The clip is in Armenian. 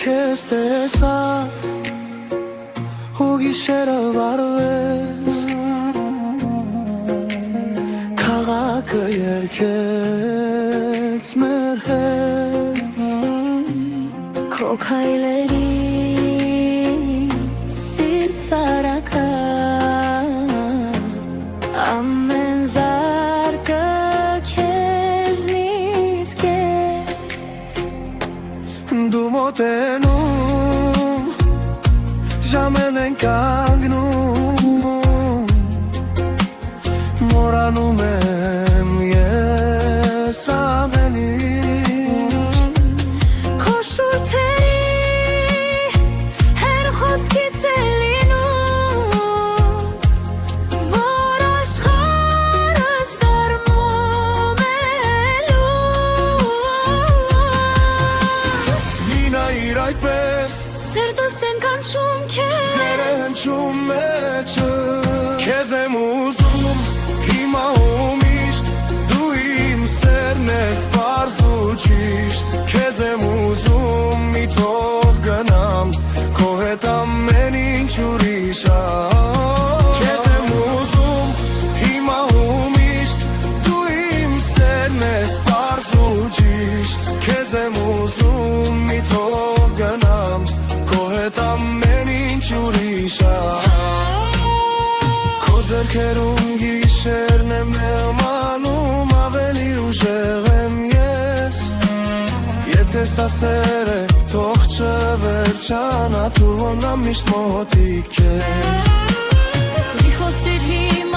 քեզ տեսա ու գիշերը վարվեց քաղաքը երգեց մեր հետ քո քայլերի սիրտ սարակա ամեն զարկը քեզնից քեզ դու մոտենում ժամերն են կանգնում մոռանում եմ ես ամեն ինչ քո շուրթերի հեր խոսքից է լինում որ աշխարհս դառնում է լույս Գինայիր այդպես սերտս են կանչում քեզ Սերը հնչում մեջը Քեզ եմ ուզում հիմա ու միշտ Դու իմ սերն ես պարզ ու ճիշտ Քեզ եմ ուզում մի թող գնամ Քո հետ ամեն ինչ ուրիշ Քեզ եմ ուզում հիմա ու միշտ Դու իմ սերն ես պարզ ու ճիշտ Քեզ եմ ուզում մի թող գնամ Քո հետ ամեն ինչ ուրիշ Քո ձեռքերում գիշերն եմ նմանում ավելի ուժեղ եմ ես Եթե սա սեր է թող չվերջանա Թող մնամ միշտ մոտիկ քեզ Մի խոսիր հիմա